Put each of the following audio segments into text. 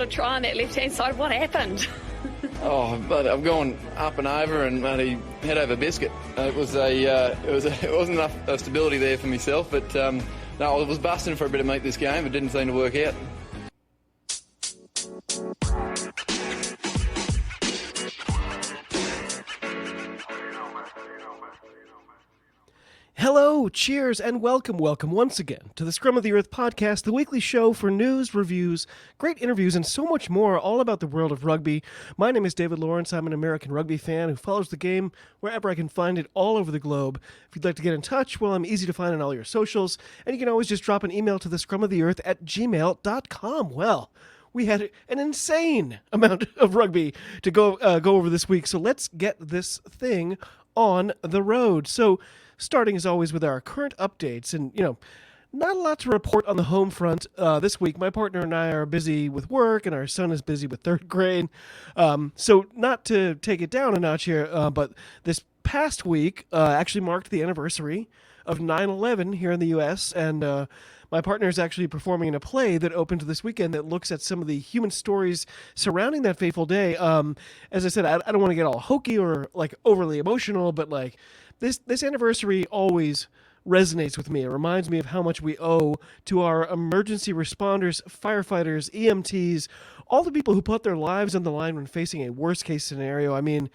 scored a try on that left-hand side. What happened? Oh, but I've gone up and over and bloody head over biscuit. It wasn't enough stability there for myself, but no, I was busting for a bit of meat this game. It didn't seem to work out. Hello, cheers, and welcome once again to the Scrum of the Earth podcast, the weekly show for news, reviews, great interviews, and so much more, all about the world of rugby. My name is David Lawrence. I'm an American rugby fan who follows the game wherever I can find it all over the globe. If you'd like to get in touch, well, I'm easy to find on all your socials, and you can always just drop an email to thescrumoftheearth@gmail.com. Well, we had an insane amount of rugby to go over this week, so let's get this thing on the road. So, starting as always with our current updates, and not a lot to report on the home front this week. My partner and I are busy with work, and our son is busy with third grade. So not to take it down a notch here, but this past week actually marked the anniversary of 9/11 here in the U.S., and my partner is actually performing in a play that opened this weekend that looks at some of the human stories surrounding that fateful day. As I said, I don't want to get all hokey or like overly emotional, but like this anniversary always resonates with me. It reminds me of how much we owe to our emergency responders, firefighters, EMTs, all the people who put their lives on the line when facing a worst-case scenario. I mean,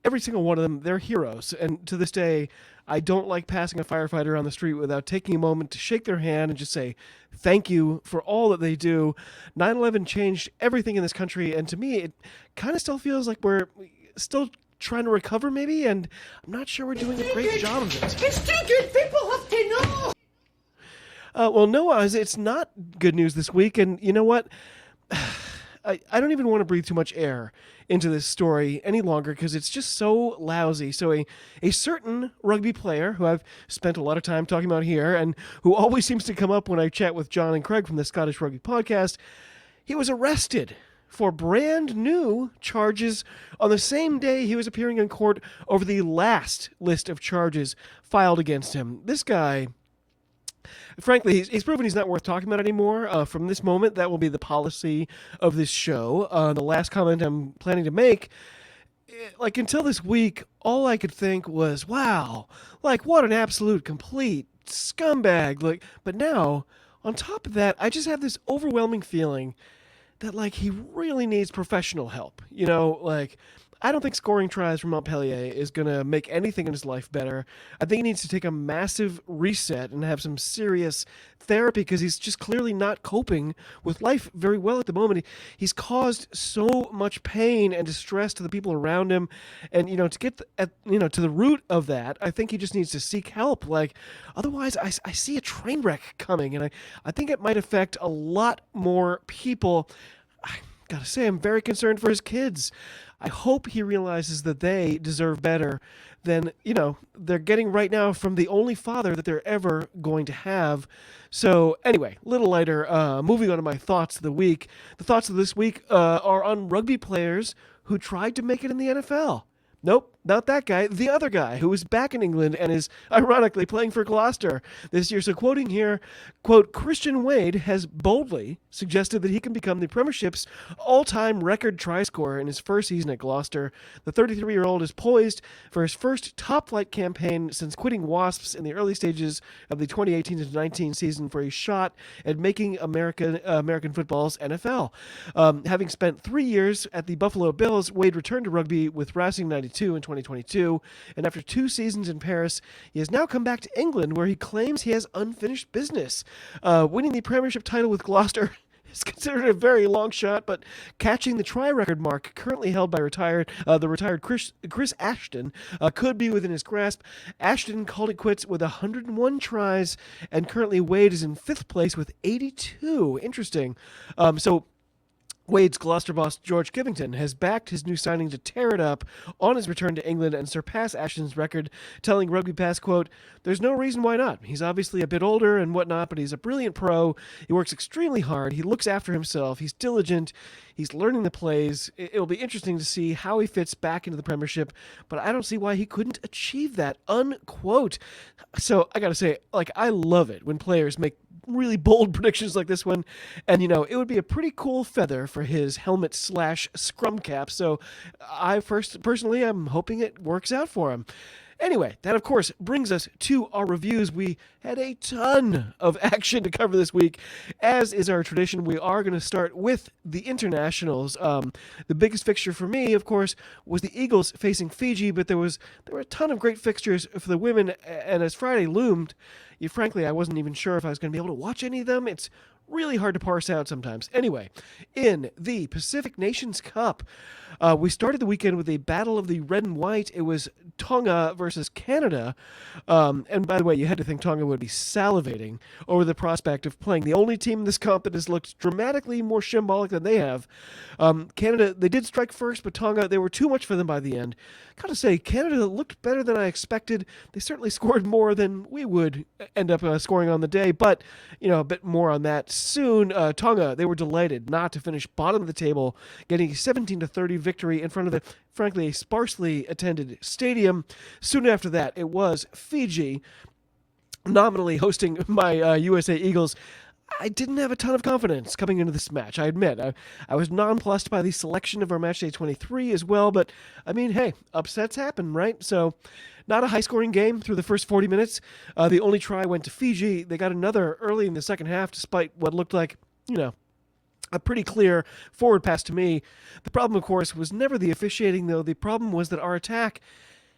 every single one of them, they're heroes. And to this day, I don't like passing a firefighter on the street without taking a moment to shake their hand and just say thank you for all that they do. 9/11 changed everything in this country, and to me, it kind of still feels like we're still trying to recover, maybe, and I'm not sure we're doing a great job of it. It's too good. People have to know. Well, no, it's not good news this week, and you know what? I don't even want to breathe too much air into this story any longer because it's just so lousy. So a certain rugby player who I've spent a lot of time talking about here and who always seems to come up when I chat with John and Craig from the Scottish Rugby Podcast, he was arrested for brand new charges on the same day he was appearing in court over the last list of charges filed against him. This guy, frankly, he's proven he's not worth talking about anymore. From this moment, that will be the policy of this show. The last comment I'm planning to make, like until this week, all I could think was, wow, like what an absolute complete scumbag. Like, but now, on top of that, I just have this overwhelming feeling that like he really needs professional help. Like I don't think scoring tries from Montpellier is going to make anything in his life better. I think he needs to take a massive reset and have some serious therapy because he's just clearly not coping with life very well at the moment. He's caused so much pain and distress to the people around him. And, to get to the root of that, I think he just needs to seek help. Like, otherwise, I see a train wreck coming, and I think it might affect a lot more people. I gotta say, I'm very concerned for his kids. I hope he realizes that they deserve better than, they're getting right now from the only father that they're ever going to have. So anyway, a little lighter, moving on to my thoughts of the week. The thoughts of this week are on rugby players who tried to make it in the NFL. Nope, not that guy. The other guy who is back in England and is ironically playing for Gloucester this year. So quoting here, quote, Christian Wade has boldly suggested that he can become the Premiership's all-time record try scorer in his first season at Gloucester. The 33-year-old is poised for his first top-flight campaign since quitting Wasps in the early stages of the 2018-19 season for a shot at making American football's NFL. Having spent 3 years at the Buffalo Bills, Wade returned to rugby with Racing 92 in 2022, and after 2 seasons in Paris, he has now come back to England where he claims he has unfinished business. Winning the Premiership title with Gloucester is considered a very long shot, but catching the try record mark currently held by the retired Chris Ashton could be within his grasp. Ashton called it quits with 101 tries, and currently Wade is in 5th place with 82. Interesting. So Wade's Gloucester boss, George Kivington, has backed his new signing to tear it up on his return to England and surpass Ashton's record, telling Rugby Pass, quote, "There's no reason why not. He's obviously a bit older and whatnot, but he's a brilliant pro. He works extremely hard. He looks after himself. He's diligent. He's learning the plays. It'll be interesting to see how he fits back into the Premiership, but I don't see why he couldn't achieve that," unquote. So I got to say, like, I love it when players make really bold predictions like this one. And, it would be a pretty cool feather for his helmet / scrum cap. So I personally, I'm hoping it works out for him. Anyway, that of course brings us to our reviews. We had a ton of action to cover this week. As is our tradition, we are going to start with the internationals. The biggest fixture for me, of course, was the Eagles facing Fiji, but there were a ton of great fixtures for the women, and as Friday loomed, frankly, I wasn't even sure if I was going to be able to watch any of them. It's really hard to parse out sometimes. Anyway, in the Pacific Nations Cup, we started the weekend with a battle of the red and white. It was Tonga versus Canada. And by the way, you had to think Tonga would be salivating over the prospect of playing the only team in this comp that has looked dramatically more shambolic than they have. Canada, they did strike first, but Tonga, they were too much for them by the end. Gotta say, Canada looked better than I expected. They certainly scored more than we would end up scoring on the day, but, a bit more on that soon. Tonga, they were delighted not to finish bottom of the table, getting a 17-30 victory in front of frankly, a sparsely attended stadium. Soon after that, it was Fiji, nominally hosting my USA Eagles. I didn't have a ton of confidence coming into this match, I admit. I was nonplussed by the selection of our matchday 23 as well, but, hey, upsets happen, right? So, not a high-scoring game through the first 40 minutes. The only try went to Fiji. They got another early in the second half, despite what looked like, a pretty clear forward pass to me. The problem, of course, was never the officiating, though. The problem was that our attack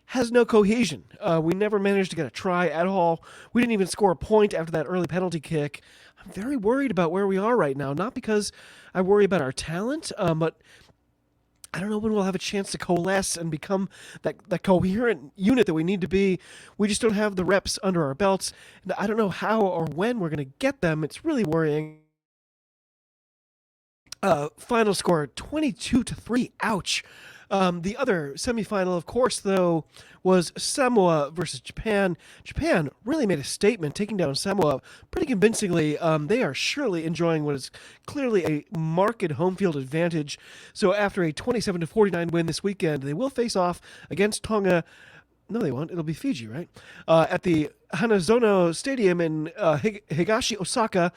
has no cohesion. We never managed to get a try at all. We didn't even score a point after that early penalty kick. I'm very worried about where we are right now, not because I worry about our talent, but I don't know when we'll have a chance to coalesce and become that coherent unit that we need to be. We just don't have the reps under our belts, and I don't know how or when we're going to get them. It's really worrying. Final score 22-3. Ouch. The other semifinal, of course, though, was Samoa versus Japan. Japan really made a statement, taking down Samoa pretty convincingly. They are surely enjoying what is clearly a marked home field advantage. So after a 27-49 win this weekend, they will face off against Tonga. No, they won't. It'll be Fiji, right? At the Hanazono Stadium in Higashi, Osaka,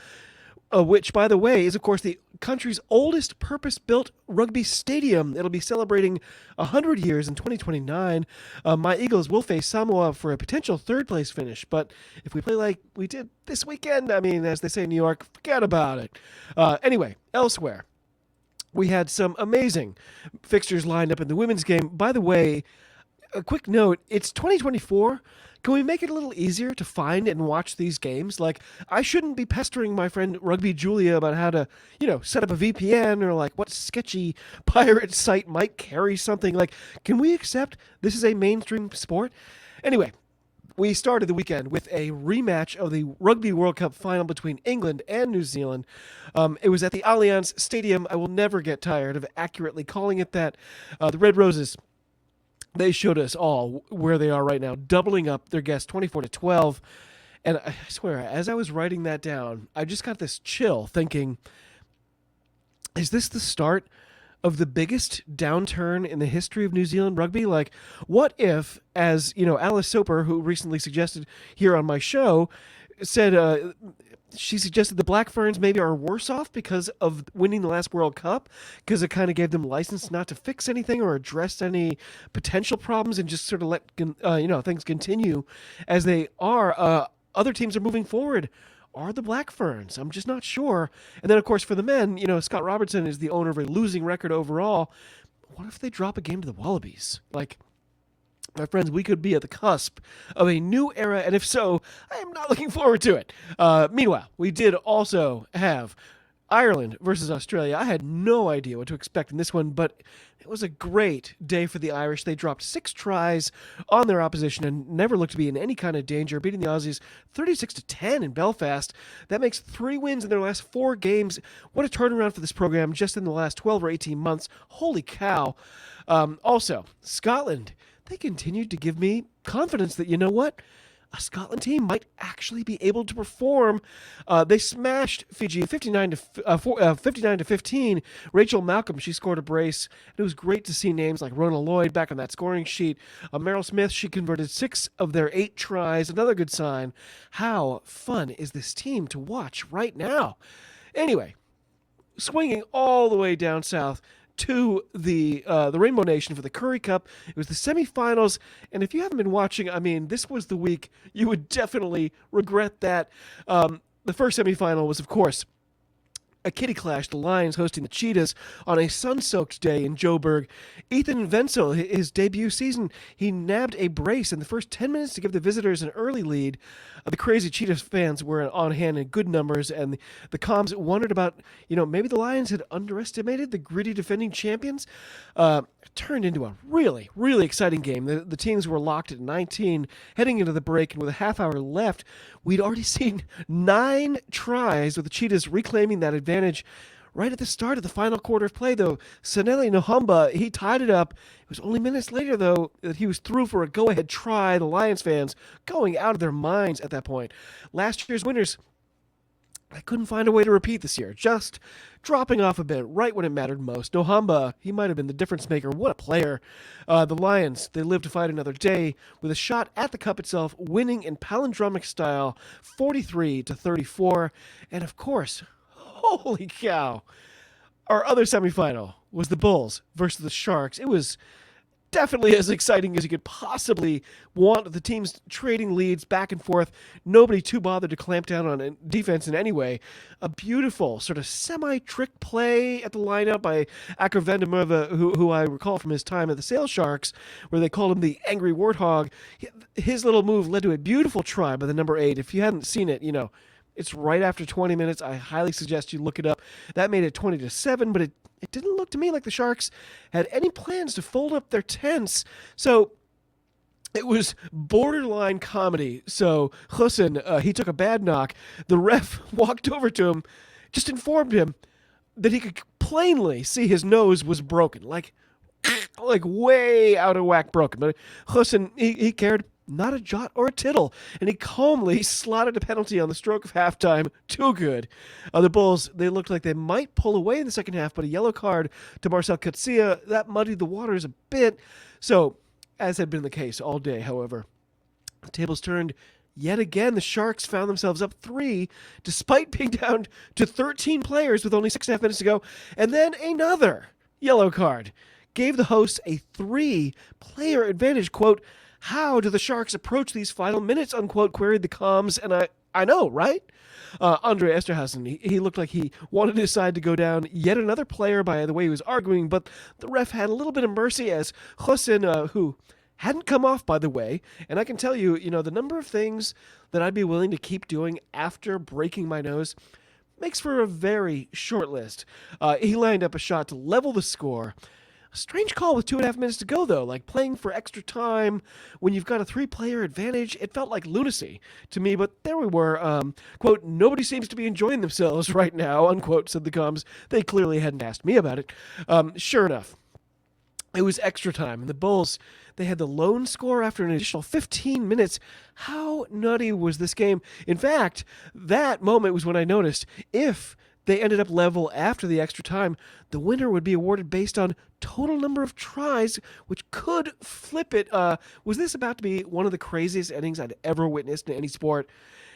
which, by the way, is, of course, the country's oldest purpose-built rugby stadium. It'll be celebrating 100 years in 2029. My Eagles will face Samoa for a potential third-place finish, but if we play like we did this weekend, as they say in New York, forget about it. Anyway, elsewhere, we had some amazing fixtures lined up in the women's game. By the way, a quick note, it's 2024. Can we make it a little easier to find and watch these games? Like, I shouldn't be pestering my friend Rugby Julia about how to, set up a VPN or what sketchy pirate site might carry something. Can we accept this is a mainstream sport? Anyway, we started the weekend with a rematch of the Rugby World Cup final between England and New Zealand. It was at the Allianz Stadium. I will never get tired of accurately calling it that. The Red Roses, they showed us all where they are right now, doubling up their guess 24-12. And I swear, as I was writing that down, I just got this chill thinking, is this the start of the biggest downturn in the history of New Zealand rugby? What if, as, Alice Soper, who recently suggested here on my show, said, she suggested the Black Ferns maybe are worse off because of winning the last World Cup, because it kind of gave them license not to fix anything or address any potential problems and just sort of let things continue as they are. Other teams are moving forward. Are the Black Ferns? I'm just not sure. And then, of course, for the men, Scott Robertson is the owner of a losing record overall. What if they drop a game to the Wallabies? My friends, we could be at the cusp of a new era, and if so, I am not looking forward to it. Meanwhile, we did also have Ireland versus Australia. I had no idea what to expect in this one, but it was a great day for the Irish. They dropped 6 tries on their opposition and never looked to be in any kind of danger, beating the Aussies 36-10 in Belfast. That makes 3 wins in their last 4 games. What a turnaround for this program just in the last 12 or 18 months. Holy cow. Also, Scotland, they continued to give me confidence that, a Scotland team might actually be able to perform. They smashed Fiji 59 to 15. Rachel Malcolm, she scored a brace. It was great to see names like Rona Lloyd back on that scoring sheet. Meryl Smith, she converted 6 of their 8 tries. Another good sign. How fun is this team to watch right now? Anyway, swinging all the way down south to the Rainbow Nation for the Currie Cup. It was the semifinals, and if you haven't been watching, I mean, this was the week you would definitely regret that. The first semifinal was, of course, a kitty clash, the Lions hosting the Cheetahs on a sun-soaked day in Joburg. Ethan Wenzel, his debut season, he nabbed a brace in the first 10 minutes to give the visitors an early lead. The crazy Cheetahs fans were on hand in good numbers, and the comms wondered about, maybe the Lions had underestimated the gritty defending champions. It turned into a really, really exciting game. The teams were locked at 19 heading into the break, and with a half hour left, we'd already seen 9 tries with the Cheetahs reclaiming that advantage. Right at the start of the final quarter of play, though, Sanele Nohamba, he tied it up. It was only minutes later, though, that he was through for a go-ahead try. The Lions fans going out of their minds at that point. Last year's winners, I couldn't find a way to repeat this year, just dropping off a bit right when it mattered most. Nohamba, he might have been the difference maker. What a player. The Lions, they live to fight another day with a shot at the cup itself, winning in palindromic style, 43-34. And of course, holy cow, our other semifinal was the Bulls versus the Sharks. It was definitely as exciting as you could possibly want. The teams trading leads back and forth. Nobody too bothered to clamp down on defense in any way. A beautiful sort of semi-trick play at the lineup by Akker van der Merwe, who I recall from his time at the Sail Sharks, where they called him the Angry Warthog. His little move led to a beautiful try by the number 8. If you hadn't seen it, it's right after 20 minutes. I highly suggest you look it up. That made it 20-7, but it didn't look to me like the Sharks had any plans to fold up their tents. So it was borderline comedy. So Hussein, he took a bad knock. The ref walked over to him, just informed him that he could plainly see his nose was broken, like way out of whack broken. But Hussein, he cared not a jot or a tittle, and he calmly slotted a penalty on the stroke of halftime. Too good. The Bulls, they looked like they might pull away in the second half, but a yellow card to Marcel Coetzee, that muddied the waters a bit. So, as had been the case all day, however, the tables turned yet again. The Sharks found themselves up 3, despite being down to 13 players with only 6.5 minutes to go, and then another yellow card gave the hosts a 3-player advantage. Quote, "How do the Sharks approach these final minutes?" unquote, queried the comms. And I know, right? Andre Esterhuizen, he looked like he wanted his side to go down. Yet another player by the way he was arguing, but the ref had a little bit of mercy as Hussein, who hadn't come off, by the way. And I can tell you, the number of things that I'd be willing to keep doing after breaking my nose makes for a very short list. He lined up a shot to level the score. A strange call with 2.5 minutes to go, though. Like playing for extra time when you've got a 3-player advantage. It felt like lunacy to me, but there we were. Quote, "Nobody seems to be enjoying themselves right now," unquote, said the comms. They clearly hadn't asked me about it. Sure enough, it was extra time, and the Bulls, they had the lone score after an additional 15 minutes. How nutty was this game? In fact, that moment was when I noticed if they ended up level after the extra time, the winner would be awarded based on total number of tries, which could flip it. Was this about to be one of the craziest endings I'd ever witnessed in any sport?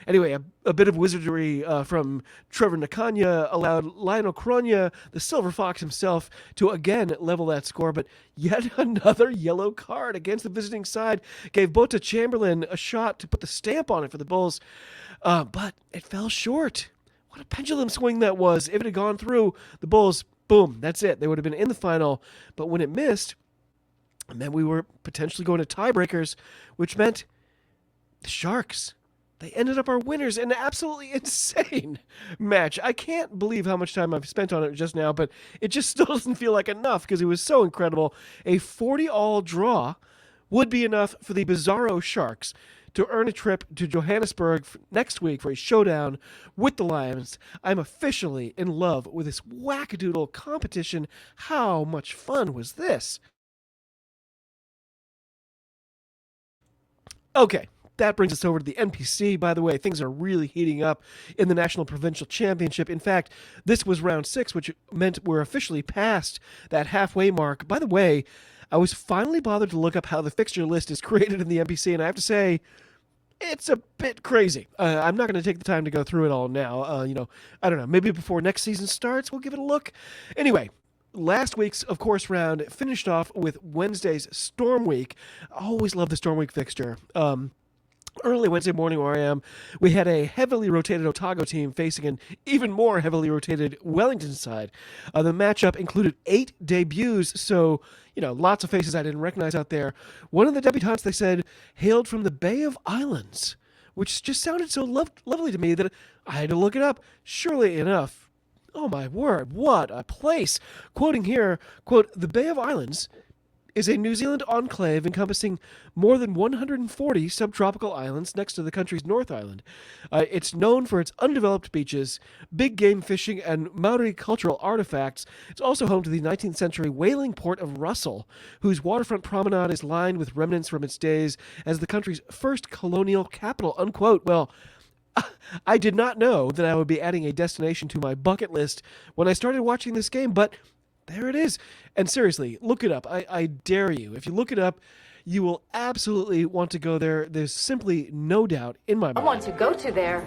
Anyway, a bit of wizardry from Trevor Nakanya allowed Lionel Cronje, the Silver Fox himself, to again level that score, but yet another yellow card against the visiting side gave Bota Chamberlain a shot to put the stamp on it for the Bulls, but it fell short. What a pendulum swing that was. If it had gone through, the Bulls, boom, that's it. They would have been in the final. But when it missed, it meant we were potentially going to tiebreakers, which meant the Sharks, they ended up our winners in an absolutely insane match. I can't believe how much time I've spent on it just now, but it just still doesn't feel like enough because it was so incredible. A 40-all draw would be enough for the Bizarro Sharks to earn a trip to Johannesburg next week for a showdown with the Lions. I'm officially in love with this wackadoodle competition. How much fun was this? Okay, That brings us over to the NPC. By the way, things are really heating up in the National Provincial Championship. In fact, this was round 6, which meant we're officially past that halfway mark. By the way, I was finally bothered to look up how the fixture list is created in the NPC, and I have to say, it's a bit crazy. I'm not going to take the time to go through it all now. I don't know, maybe before next season starts, we'll give it a look. Anyway, last week's, of course, round finished off with Wednesday's Storm Week. I always love the Storm Week fixture. Early Wednesday morning where I am, we had a heavily rotated Otago team facing an even more heavily rotated Wellington side. The matchup included 8 debuts, so, lots of faces I didn't recognize out there. One of the debutantes, they said, hailed from the Bay of Islands, which just sounded so lovely to me that I had to look it up. Surely enough, oh my word, what a place. Quoting here, quote, "The Bay of Islands is a New Zealand enclave encompassing more than 140 subtropical islands next to the country's North Island. It's known for its undeveloped beaches, big game fishing, and Maori cultural artifacts. It's also home to the 19th century whaling port of Russell, whose waterfront promenade is lined with remnants from its days as the country's first colonial capital," unquote. Well, I did not know that I would be adding a destination to my bucket list when I started watching this game, but there it is. And seriously, look it up. I dare you. If you look it up, you will absolutely want to go there. There's simply no doubt in my mind. I want to go to there.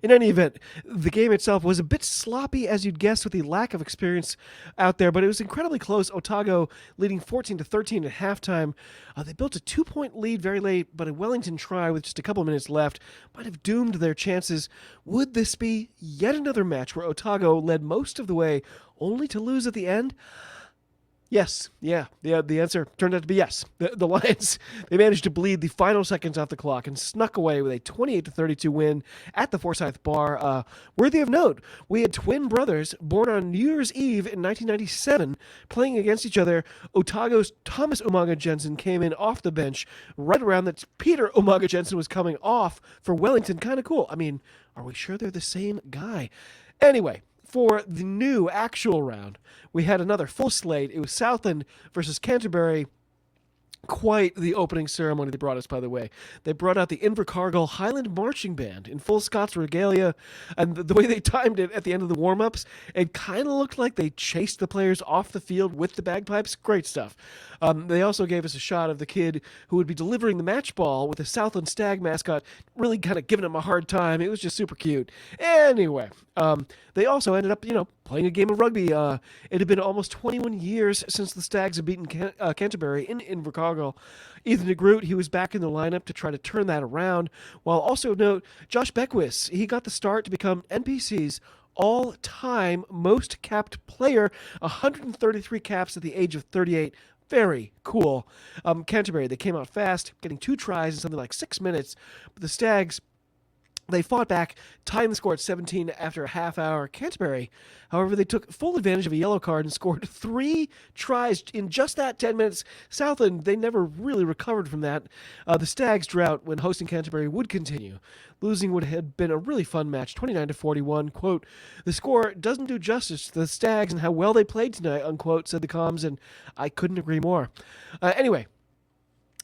In any event, the game itself was a bit sloppy, as you'd guess, with the lack of experience out there, but it was incredibly close. Otago leading 14-13 at halftime. They built a 2-point lead very late, but a Wellington try with just a couple minutes left might have doomed their chances. Would this be yet another match where Otago led most of the way, only to lose at the end? Yes. Yeah. The answer turned out to be yes. The Lions, they managed to bleed the final seconds off the clock and snuck away with a 28-32 win at the Forsyth Bar. Worthy of note, we had twin brothers born on New Year's Eve in 1997 playing against each other. Otago's Thomas Umaga Jensen came in off the bench right around that Peter Umaga Jensen was coming off for Wellington. Kind of cool. I mean, are we sure they're the same guy? Anyway, for the new actual round, we had another full slate. It was Southland versus Canterbury. Quite the opening ceremony they brought us, by the way. They brought out the Invercargill Highland Marching Band in full Scots regalia, and the way they timed it at the end of the warm-ups, it kind of looked like they chased the players off the field with the bagpipes. Great stuff. They also gave us a shot of the kid who would be delivering the match ball with the Southland Stag mascot, really kind of giving him a hard time. It was just super cute. Anyway, they also ended up, playing a game of rugby. It had been almost 21 years since the Stags had beaten Canterbury in Invercargill. Ethan de Groot, he was back in the lineup to try to turn that around. While also note, Josh Beckwith, he got the start to become NPC's all-time most capped player, 133 caps at the age of 38. Very cool. Canterbury, they came out fast, getting 2 tries in something like 6 minutes. But the Stags, they fought back, tying the score at 17 after a half hour. Canterbury, however, they took full advantage of a yellow card and scored 3 tries in just that 10 minutes. Southland, they never really recovered from that. The Stags' drought when hosting Canterbury would continue. Losing would have been a really fun match, 29-41. Quote, "The score doesn't do justice to the Stags and how well they played tonight," unquote, said the comms, and I couldn't agree more. Anyway,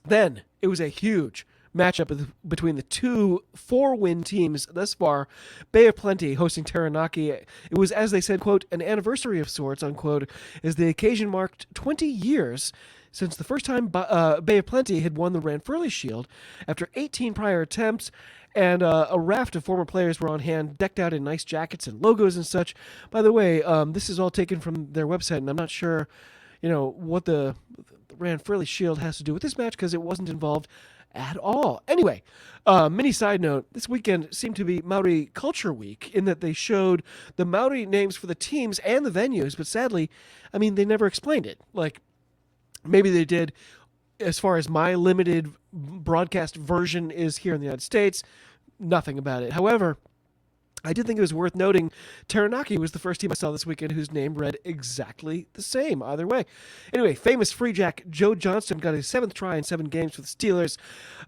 then it was a huge matchup between the 2 4-win teams thus far. Bay of Plenty hosting Taranaki. It was, as they said, quote, "an anniversary of sorts," unquote, as the occasion marked 20 years since the first time Bay of Plenty had won the Ranfurly Shield. After 18 prior attempts, and a raft of former players were on hand, decked out in nice jackets and logos and such. By the way, this is all taken from their website, and I'm not sure, what the Ranfurly Shield has to do with this match because it wasn't involved at all. Anyway, mini side note, this weekend seemed to be Maori Culture Week in that they showed the Maori names for the teams and the venues, but sadly, they never explained it. Like, maybe they did as far as my limited broadcast version is here in the United States. Nothing about it. However, I did think it was worth noting Taranaki was the first team I saw this weekend whose name read exactly the same either way. Anyway, famous free jack Joe Johnston got his 7th try in 7 games for the Steelers.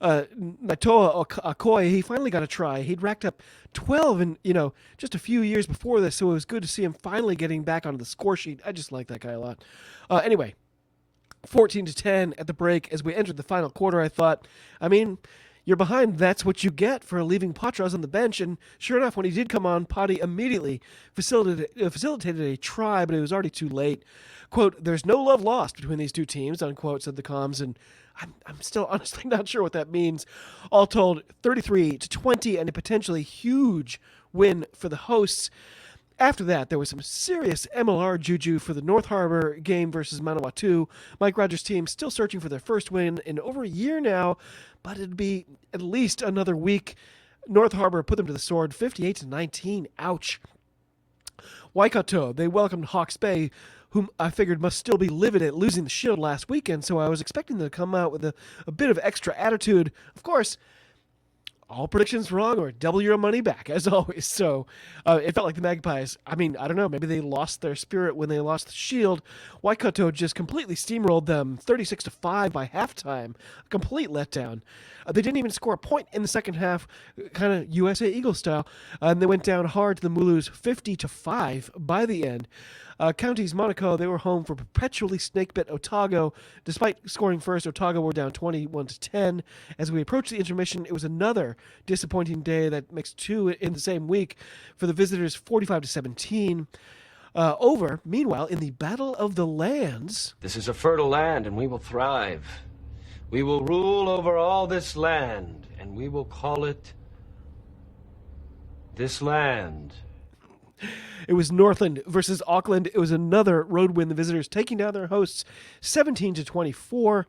Natoa Akoi, he finally got a try. He'd racked up 12 in, just a few years before this, so it was good to see him finally getting back onto the score sheet. I just like that guy a lot. Anyway, 14-10 at the break. As we entered the final quarter, I thought, I mean, you're behind. That's what you get for leaving Patras on the bench. And sure enough, when he did come on, Potty immediately facilitated a try, but it was already too late. Quote, "There's no love lost between these two teams," unquote, said the comms. And I'm still honestly not sure what that means. All told, 33-20 and a potentially huge win for the hosts. After that, there was some serious MLR juju for the North Harbour game versus Manawatu. Mike Rogers' team still searching for their first win in over a year now, but it'd be at least another week. North Harbour put them to the sword, 58-19. Ouch. Waikato, they welcomed Hawke's Bay, whom I figured must still be livid at losing the Shield last weekend, so I was expecting them to come out with a bit of extra attitude. Of course, all predictions wrong or double your money back, as always. So it felt like the Magpies, I mean, I don't know, maybe they lost their spirit when they lost the Shield. Waikato just completely steamrolled them 36-5 by halftime. A complete letdown. They didn't even score a point in the second half, kind of USA Eagles style. And they went down hard to the Mulus 50-5 by the end. Counties Monaco, they were home for perpetually snake-bit Otago. Despite scoring first, Otago were down 21-10. As we approached the intermission, it was another disappointing day that makes two in the same week for the visitors, 45-17. Over, meanwhile, in the Battle of the Lands. This is a fertile land, and we will thrive. We will rule over all this land, and we will call it this land. It was Northland versus Auckland. It was another road win. The visitors taking down their hosts 17-24.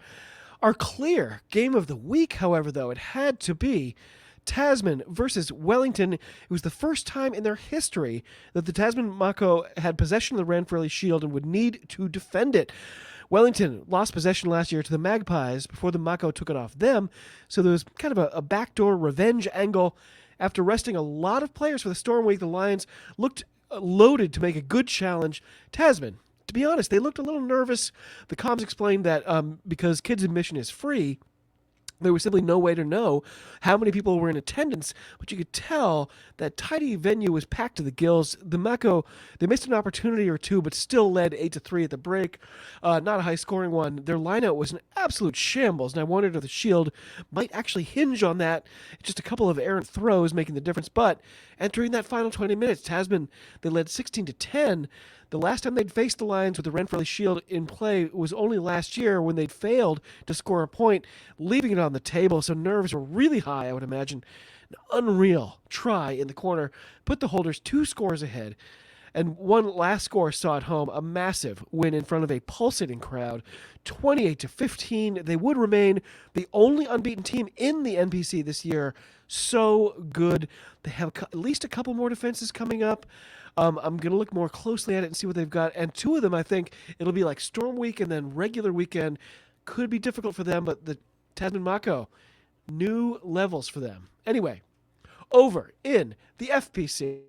Our clear game of the week, however, though, it had to be Tasman versus Wellington. It was the first time in their history that the Tasman Mako had possession of the Ranfurly Shield and would need to defend it. Wellington lost possession last year to the Magpies before the Mako took it off them, so there was kind of a backdoor revenge angle. After resting a lot of players for the Storm Week, the Lions looked loaded to make a good challenge. Tasman, to be honest, they looked a little nervous. The comms explained that because kids' admission is free, there was simply no way to know how many people were in attendance, but you could tell that tidy venue was packed to the gills. The Mako, they missed an opportunity or two, but still led 8-3 at the break. Not a high-scoring one. Their lineout was an absolute shambles, and I wondered if the Shield might actually hinge on that. Just a couple of errant throws making the difference, but entering that final 20 minutes, Tasman, they led 16-10. The last time they'd faced the Lions with the Ranfurly Shield in play was only last year when they'd failed to score a point, leaving it on the table, so nerves were really high, I would imagine. An unreal try in the corner put the holders 2 scores ahead, and one last score saw at home a massive win in front of a pulsating crowd, 28-15. They would remain the only unbeaten team in the NPC this year. So good. They have at least a couple more defenses coming up. I'm going to look more closely at it and see what they've got. And 2 of them, I think, it'll be like Storm Week and then regular weekend. Could be difficult for them, but the Tasman Mako, new levels for them. Anyway, over in the FPC,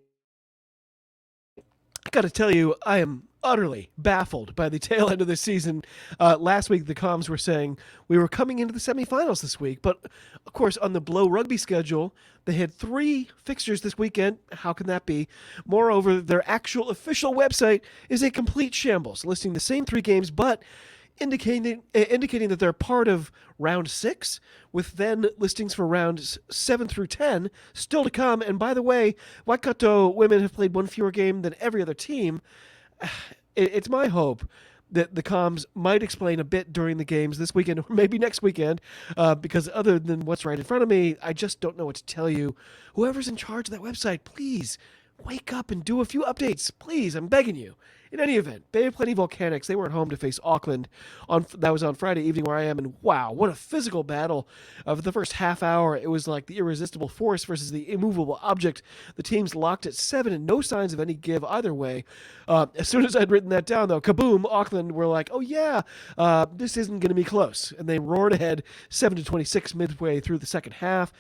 I got to tell you, I am utterly baffled by the tail end of this season. Last week, the comms were saying we were coming into the semifinals this week, but of course, on the Blow Rugby schedule, they had 3 fixtures this weekend. How can that be? Moreover, their actual official website is a complete shambles, listing the same 3 games, but indicating that they're part of round 6, with then listings for rounds 7 through 10 still to come. And by the way, Waikato women have played 1 fewer game than every other team. It's my hope that the comms might explain a bit during the games this weekend or maybe next weekend, because other than what's right in front of me, I just don't know what to tell you. Whoever's in charge of that website, please wake up and do a few updates. Please, I'm begging you. In any event, Bay of Plenty Volcanics, they were at home to face Auckland. That was on Friday evening where I am, and wow, what a physical battle. For the first half hour, it was like the irresistible force versus the immovable object. The teams locked at 7 and no signs of any give either way. As soon as I'd written that down, though, kaboom, Auckland were like, oh yeah, this isn't going to be close. And they roared ahead 7-26 midway through the second half.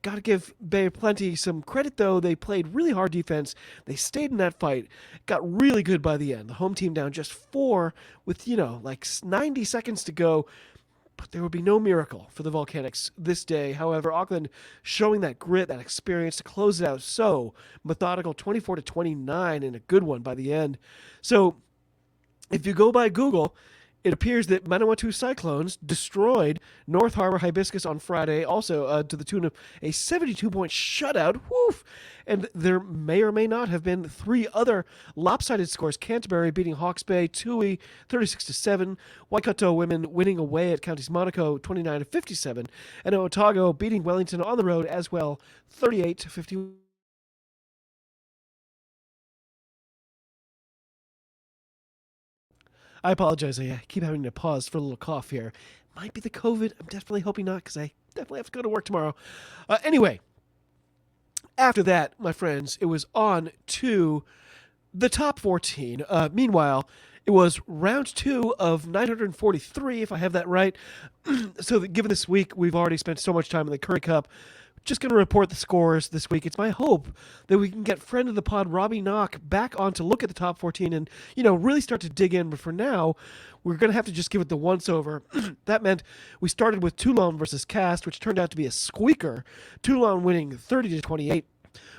Got to give Bay of Plenty some credit, though. They played really hard defense. They stayed in that fight. Got really good by the end. The home team down just 4 with, like 90 seconds to go. But there would be no miracle for the Volcanics this day. However, Auckland showing that grit, that experience to close it out so methodical, 24-29, and a good one by the end. So if you go by Google, It appears that Manawatu Cyclones destroyed North Harbour Hibiscus on Friday, also to the tune of a 72-point shutout. Woof! And there may or may not have been 3 other lopsided scores. Canterbury beating Hawke's Bay, Tui 36-7, Waikato women winning away at Counties Monaco 29-57, and Otago beating Wellington on the road as well 38-51. I apologize. I keep having to pause for a little cough here. Might be the COVID. I'm definitely hoping not, because I definitely have to go to work tomorrow. Anyway, after that, my friends, it was on to the top 14. Meanwhile, it was round 2 of 943, if I have that right. So that given this week, we've already spent so much time in the Currie Cup. Just going to report the scores this week. It's my hope that we can get friend of the pod, Robbie Knock, back on to look at the top 14 and, really start to dig in. But for now, we're going to have to just give it the once-over. That meant we started with Toulon versus Cast, which turned out to be a squeaker. Toulon winning 30-28.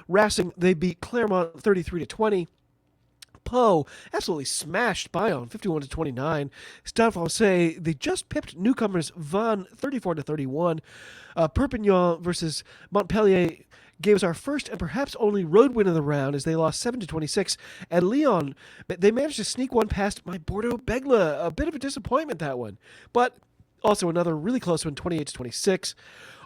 Racing, they beat Claremont 33-20. Pau absolutely smashed Bayonne 51-29. Stade Francais, they just pipped newcomers Vannes 34-31. Perpignan versus Montpellier gave us our first and perhaps only road win of the round as they lost 7-26. And Lyon, they managed to sneak one past my Bordeaux Begla. A bit of a disappointment, that one. But also another really close one, 28-26.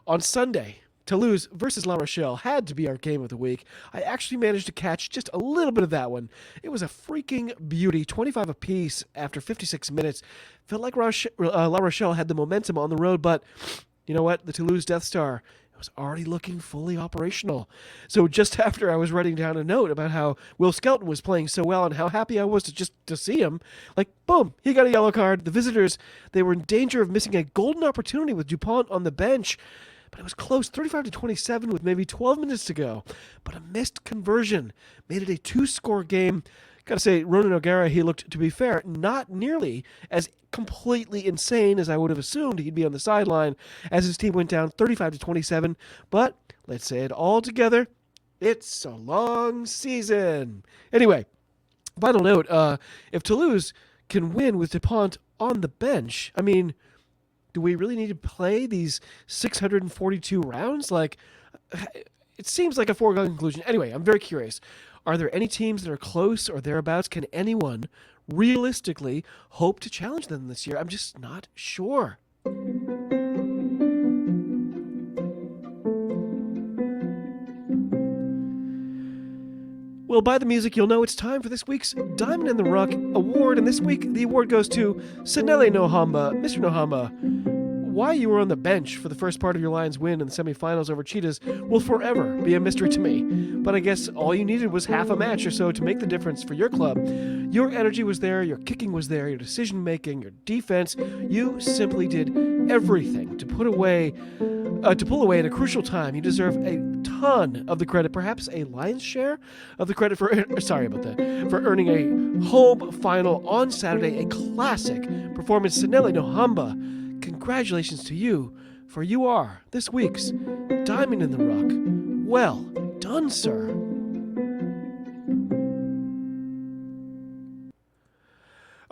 On Sunday, Toulouse versus La Rochelle had to be our game of the week. I actually managed to catch just a little bit of that one. It was a freaking beauty, 25 apiece after 56 minutes. Felt like La Rochelle had the momentum on the road, but you know what? The Toulouse Death Star was already looking fully operational. So just after I was writing down a note about how Will Skelton was playing so well and how happy I was to see him, boom, he got a yellow card. The visitors, they were in danger of missing a golden opportunity with Dupont on the bench. But it was close, 35-27 with maybe 12 minutes to go. But a missed conversion made it a 2-score game. Got to say, Ronan O'Gara, he looked, to be fair, not nearly as completely insane as I would have assumed he'd be on the sideline as his team went down 35-27. But let's say it all together, it's a long season. Anyway, final note, if Toulouse can win with Dupont on the bench, do we really need to play these 642 rounds? It seems like a foregone conclusion. Anyway, I'm very curious. Are there any teams that are close or thereabouts? Can anyone realistically hope to challenge them this year? I'm just not sure. Well, by the music, you'll know it's time for this week's Diamond in the Rough award. And this week, the award goes to Sanele Nohamba. Mr. Nohamba, why you were on the bench for the first part of your Lions' win in the semifinals over Cheetahs will forever be a mystery to me. But I guess all you needed was half a match or so to make the difference for your club. Your energy was there, your kicking was there, your decision-making, your defense. You simply did everything to pull away in a crucial time. You deserve a ton of the credit, perhaps a lion's share of the credit for earning a home final on Saturday, a classic performance. Sanele Nohamba, congratulations to you, for you are this week's Diamond in the Rough. Well done, sir.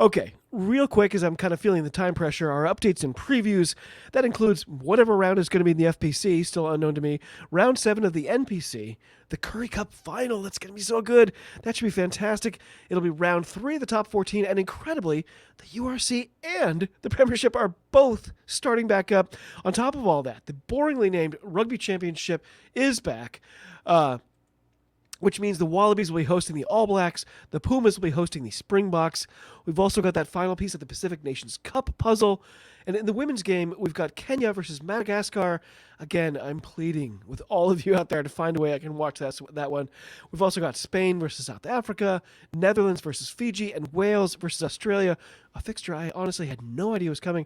Okay, real quick, as I'm kind of feeling the time pressure, our updates and previews, that includes whatever round is going to be in the FPC, still unknown to me, round 7 of the NPC, the Currie Cup final, that's going to be so good, that should be fantastic. It'll be round 3 of the top 14, and incredibly, the URC and the Premiership are both starting back up. On top of all that, the boringly named Rugby Championship is back, which means the Wallabies will be hosting the All Blacks, the Pumas will be hosting the Springboks. We've also got that final piece of the Pacific Nations Cup puzzle. And in the women's game, we've got Kenya versus Madagascar. Again, I'm pleading with all of you out there to find a way I can watch that one. We've also got Spain versus South Africa, Netherlands versus Fiji, and Wales versus Australia. A fixture I honestly had no idea was coming.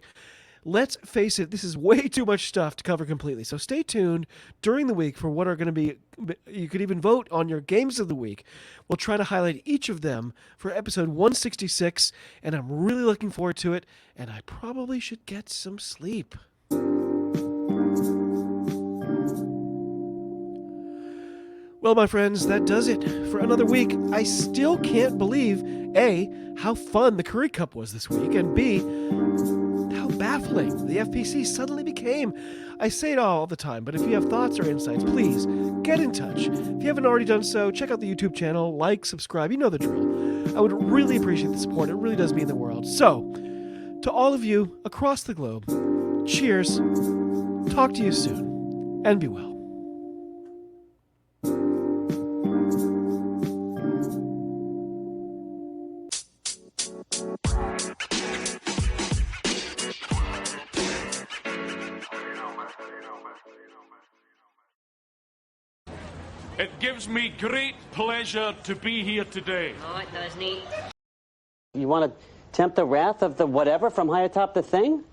Let's face it, this is way too much stuff to cover completely. So stay tuned during the week for what are going to be, you could even vote on your games of the week. We'll try to highlight each of them for episode 166, and I'm really looking forward to it, and I probably should get some sleep. Well, my friends, that does it for another week. I still can't believe A, how fun the Currie Cup was this week, and B, how baffling the FPC suddenly became. I say it all the time, but if you have thoughts or insights, please get in touch. If you haven't already done so, check out the YouTube channel, like, subscribe, you know the drill. I would really appreciate the support. It really does mean the world. So, to all of you across the globe, cheers, talk to you soon, and be well. It gives me great pleasure to be here today. Oh, it does, Nate. You want to tempt the wrath of the whatever from high atop the thing?